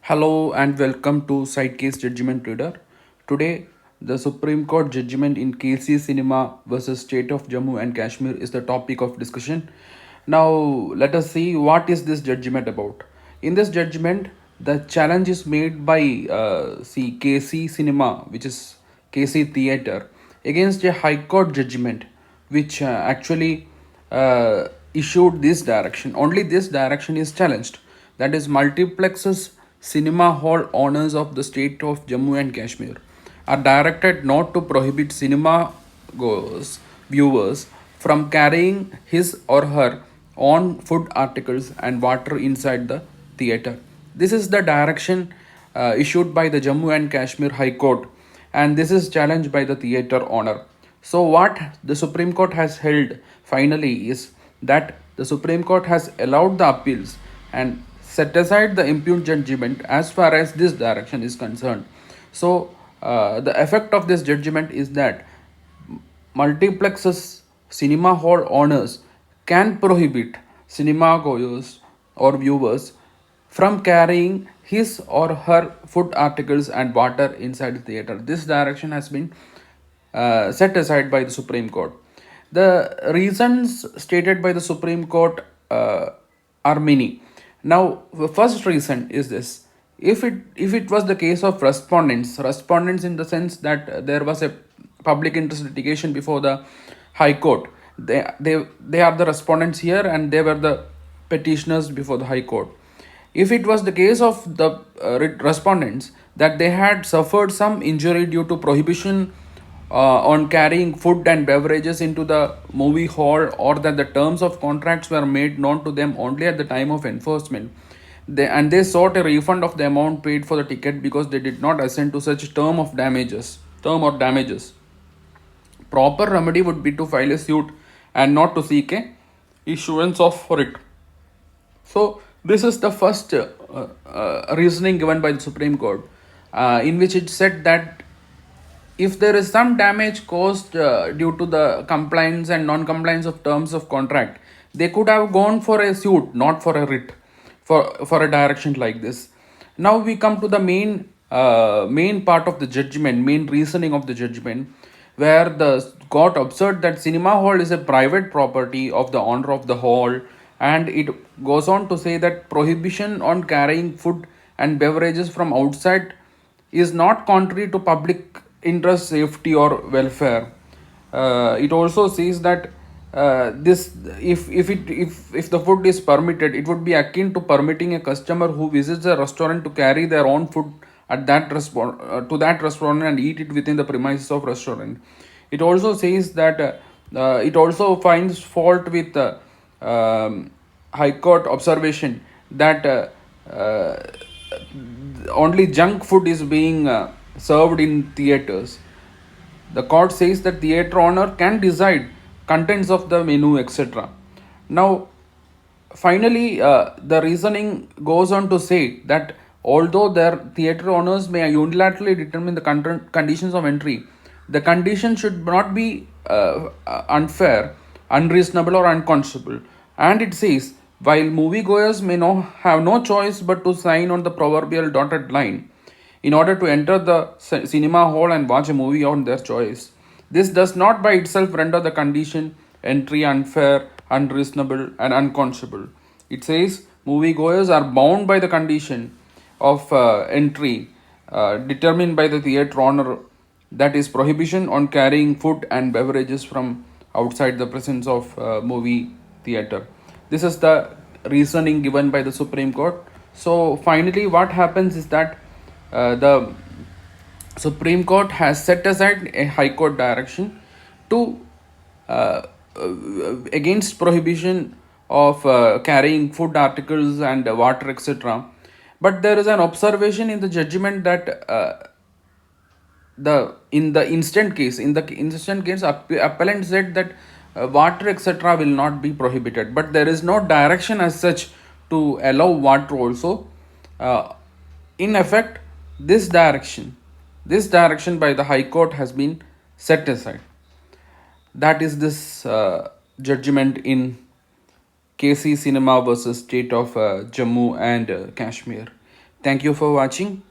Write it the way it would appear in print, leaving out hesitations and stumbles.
Hello and welcome to Side Case Judgment Reader. Today, the Supreme Court judgment in KC Cinema versus State of Jammu and Kashmir is the topic of discussion. Now, let us see what is this judgment about. In this judgment, the challenge is made by KC Cinema, which is KC Theatre, against a High Court judgment, which actually issued this direction. Only this direction is challenged. That is, multiplexes cinema hall owners of the state of Jammu and Kashmir are directed not to prohibit cinema goers, viewers from carrying his or her own food articles and water inside the theatre. This is the direction issued by the Jammu and Kashmir High Court, and this is challenged by the theatre owner. So, what the Supreme Court has held finally is that the Supreme Court has allowed the appeals and set aside the impugned judgment as far as this direction is concerned. So, the effect of this judgment is that multiplexes cinema hall owners can prohibit cinema goers or viewers from carrying his or her food articles and water inside the theater. This direction has been set aside by the Supreme Court. The reasons stated by the Supreme Court are many. Now, the first reason is this: if it was the case of respondents in the sense that there was a public interest litigation before the High Court, they are the respondents here, and they were the petitioners before the High Court. If it was the case of the respondents that they had suffered some injury due to prohibition on carrying food and beverages into the movie hall, or that the terms of contracts were made known to them only at the time of enforcement, they sought a refund of the amount paid for the ticket because they did not assent to such term or damages. Proper remedy would be to file a suit and not to seek a issuance of writ. So, this is the first reasoning given by the Supreme Court, in which it said that if there is some damage caused due to the compliance and non-compliance of terms of contract, they could have gone for a suit, not for a writ, for a direction like this. Now we come to the main part of the judgment, main reasoning of the judgment, where the court observed that cinema hall is a private property of the owner of the hall, and it goes on to say that prohibition on carrying food and beverages from outside is not contrary to public interest, safety, or welfare. It also says that this if the food is permitted, it would be akin to permitting a customer who visits a restaurant to carry their own food at to that restaurant and eat it within the premises of restaurant. It also says that it also finds fault with High Court observation that only junk food is being served in theaters. The court says that theater owner can decide contents of the menu, etc. Now, finally, the reasoning goes on to say that although their theater owners may unilaterally determine the conditions of entry, the condition should not be unfair, unreasonable, or unconscionable. And it says, while moviegoers may have no choice but to sign on the proverbial dotted line in order to enter the cinema hall and watch a movie on their choice, this does not by itself render the condition entry unfair, unreasonable, and unconscionable. It says moviegoers are bound by the condition of entry determined by the theatre owner, that is, prohibition on carrying food and beverages from outside the presence of movie theatre. This is the reasoning given by the Supreme Court. So, finally, what happens is that the Supreme Court has set aside a High Court direction to against prohibition of carrying food articles and water, etc. But there is an observation in the judgment that in the instant case, appellant said that water, etc. will not be prohibited, but there is no direction as such to allow water also. In effect, this direction by the High Court has been set aside. That is this judgment in KC Cinema versus State of Jammu and Kashmir. Thank you for watching.